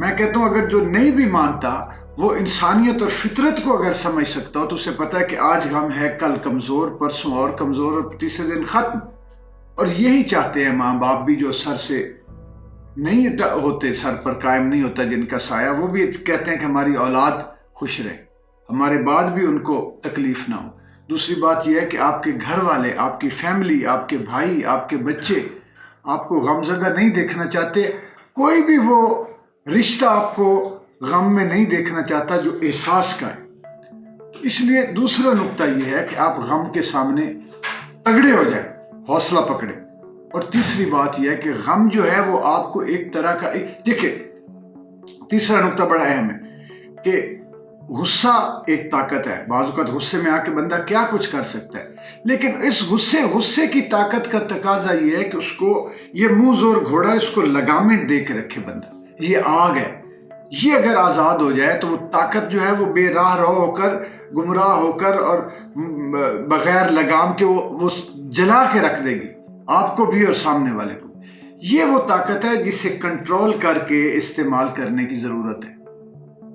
میں کہتا ہوں اگر جو نہیں بھی مانتا وہ انسانیت اور فطرت کو اگر سمجھ سکتا ہو تو اسے پتا ہے کہ آج غم ہے، کل کمزور، پرسوں اور کمزور، اور تیسرے دن ختم۔ اور یہی چاہتے ہیں ماں باپ بھی، جو سر سے نہیں ہوتے، سر پر قائم نہیں ہوتا جن کا سایہ، وہ بھی کہتے ہیں کہ ہماری اولاد خوش رہے، ہمارے بعد بھی ان کو تکلیف نہ ہو۔ دوسری بات یہ ہے کہ آپ کے گھر والے، آپ کی فیملی، آپ کے بھائی، آپ کے بچے آپ کو غمزدہ نہیں دیکھنا چاہتے۔ کوئی بھی وہ رشتہ آپ کو غم میں نہیں دیکھنا چاہتا جو احساس کا ہے۔ تو اس لیے دوسرا نقطہ یہ ہے کہ آپ غم کے سامنے تگڑے ہو جائیں، حوصلہ پکڑیں۔ اور تیسری بات یہ ہے کہ غم جو ہے وہ آپ کو ایک طرح کا دیکھیں، تیسرا نقطہ بڑا اہم ہے کہ غصہ ایک طاقت ہے۔ بعض اوقات غصے میں آ کے بندہ کیا کچھ کر سکتا ہے، لیکن اس غصے کی طاقت کا تقاضا یہ ہے کہ اس کو، یہ منہ زور گھوڑا، اس کو لگامیں دے کے رکھے بندہ۔ یہ آگ ہے، یہ اگر آزاد ہو جائے تو وہ طاقت جو ہے وہ بے راہ رو ہو کر، گمراہ ہو کر اور بغیر لگام کے وہ جلا کے رکھ دے گی آپ کو بھی اور سامنے والے کو۔ یہ وہ طاقت ہے جسے کنٹرول کر کے استعمال کرنے کی ضرورت ہے۔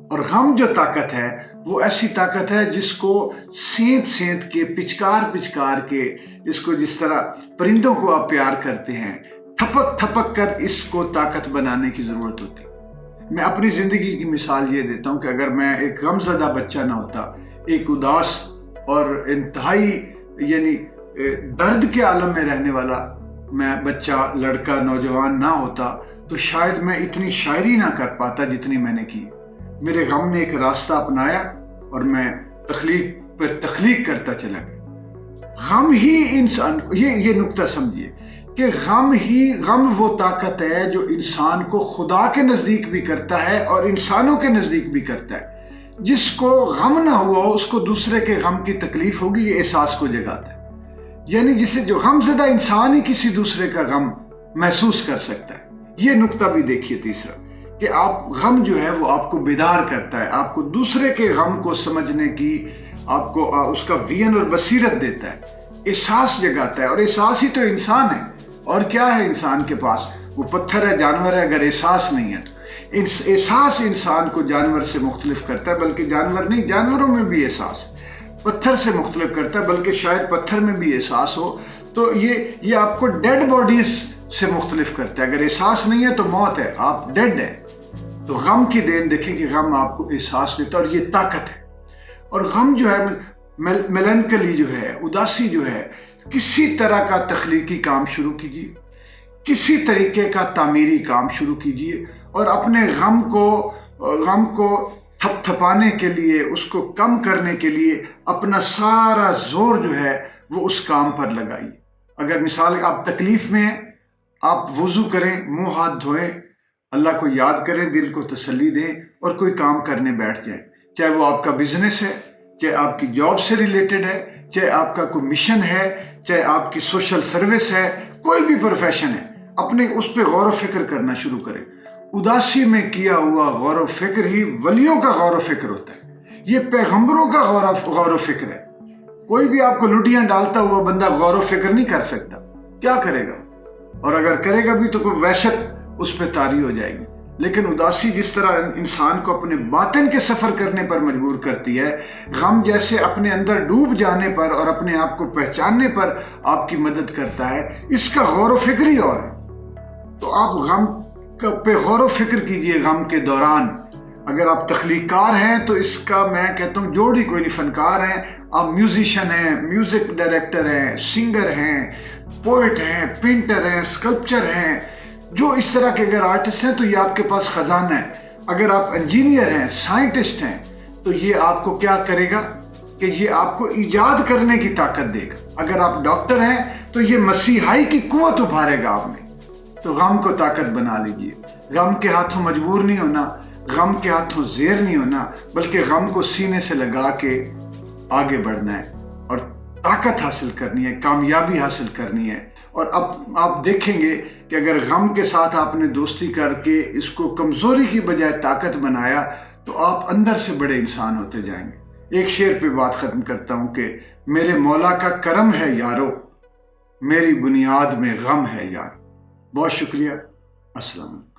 اور غم جو طاقت ہے وہ ایسی طاقت ہے جس کو سینت کے، پچکار کے، اس کو جس طرح پرندوں کو آپ پیار کرتے ہیں، تھپک کر اس کو طاقت بنانے کی ضرورت ہوتی ہے۔ میں اپنی زندگی کی مثال یہ دیتا ہوں کہ اگر میں ایک غمزدہ بچہ نہ ہوتا، ایک اداس اور انتہائی یعنی درد کے عالم میں رہنے والا میں بچہ، لڑکا، نوجوان نہ ہوتا تو شاید میں اتنی شاعری نہ کر پاتا جتنی میں نے کی۔ میرے غم نے ایک راستہ اپنایا اور میں تخلیق کرتا چلا گیا۔ غم ہی انسان، یہ نقطہ سمجھیے کہ غم وہ طاقت ہے جو انسان کو خدا کے نزدیک بھی کرتا ہے اور انسانوں کے نزدیک بھی کرتا ہے۔ جس کو غم نہ ہوا ہو اس کو دوسرے کے غم کی تکلیف ہوگی، یہ احساس کو جگاتا ہے۔ یعنی جسے جو غم زدہ انسان ہی کسی دوسرے کا غم محسوس کر سکتا ہے۔ یہ نقطہ بھی دیکھیے تیسرا، کہ آپ غم جو ہے وہ آپ کو بیدار کرتا ہے، آپ کو دوسرے کے غم کو سمجھنے کی، آپ کو اس کا ویژن اور بصیرت دیتا ہے، احساس جگاتا ہے۔ اور احساس ہی تو انسان ہے، اور کیا ہے انسان کے پاس؟ وہ پتھر ہے، جانور ہے۔ اگر احساس نہیں ہے تو احساس انسان کو جانور سے مختلف کرتا ہے، بلکہ جانور نہیں، جانوروں میں بھی احساس ہے۔ پتھر سے مختلف کرتا ہے، بلکہ شاید پتھر میں بھی احساس ہو۔ تو یہ آپ کو ڈیڈ باڈیز سے مختلف کرتا ہے۔ اگر احساس نہیں ہے تو موت ہے، آپ ڈیڈ ہے۔ تو غم کی دین دیکھیں کہ غم آپ کو احساس دیتا ہے اور یہ طاقت ہے۔ اور غم جو ہے، میلنکلی جو ہے، اداسی جو ہے، کسی طرح کا تخلیقی کام شروع کیجیے، کسی طریقے کا تعمیری کام شروع کیجیے، اور اپنے غم کو تھپانے کے لیے، اس کو کم کرنے کے لیے اپنا سارا زور جو ہے وہ اس کام پر لگائیے۔ اگر مثال آپ تکلیف میں ہیں، آپ وضو کریں، منہ ہاتھ دھوئیں، اللہ کو یاد کریں، دل کو تسلی دیں اور کوئی کام کرنے بیٹھ جائیں، چاہے وہ آپ کا بزنس ہے، چاہے آپ کی جاب سے ریلیٹڈ ہے، چاہے آپ کا کوئی مشن ہے، چاہے آپ کی سوشل سروس ہے، کوئی بھی پروفیشن ہے، اپنے اس پہ غور و فکر کرنا شروع کریں۔ اداسی میں کیا ہوا غور و فکر ہی ولیوں کا غور و فکر ہوتا ہے، یہ پیغمبروں کا غور و فکر ہے۔ کوئی بھی آپ کو لٹیاں ڈالتا ہوا بندہ غور و فکر نہیں کر سکتا، کیا کرے گا؟ اور اگر کرے گا بھی تو کوئی وحشت اس پہ طاری ہو جائے گی۔ لیکن اداسی جس طرح انسان کو اپنے باطن کے سفر کرنے پر مجبور کرتی ہے، غم جیسے اپنے اندر ڈوب جانے پر اور اپنے آپ کو پہچاننے پر آپ کی مدد کرتا ہے، اس کا غور و فکر ہی اور ہے۔ تو آپ غم پہ غور و فکر کیجئے۔ غم کے دوران اگر آپ تخلیق کار ہیں تو اس کا میں کہتا ہوں جوڑ ہی کوئی نہیں، فنکار ہیں، آپ میوزیشین ہیں، میوزک ڈائریکٹر ہیں، سنگر ہیں، پوئٹ ہیں، پینٹر ہیں، اسکلپچر ہیں، جو اس طرح کے اگر آرٹسٹ ہیں تو یہ آپ کے پاس خزانہ ہے۔ اگر آپ انجینئر ہیں، سائنٹسٹ ہیں، تو یہ آپ کو کیا کرے گا کہ یہ آپ کو ایجاد کرنے کی طاقت دے گا۔ اگر آپ ڈاکٹر ہیں تو یہ مسیحائی کی قوت ابھارے گا آپ میں۔ تو غم کو طاقت بنا لیجئے۔ غم کے ہاتھوں مجبور نہیں ہونا، غم کے ہاتھوں زیر نہیں ہونا، بلکہ غم کو سینے سے لگا کے آگے بڑھنا ہے اور طاقت حاصل کرنی ہے، کامیابی حاصل کرنی ہے۔ اور اب آپ دیکھیں گے کہ اگر غم کے ساتھ آپ نے دوستی کر کے اس کو کمزوری کی بجائے طاقت بنایا تو آپ اندر سے بڑے انسان ہوتے جائیں گے۔ ایک شعر پہ بات ختم کرتا ہوں کہ میرے مولا کا کرم ہے یارو، میری بنیاد میں غم ہے یار۔ بہت شکریہ، السلام علیکم۔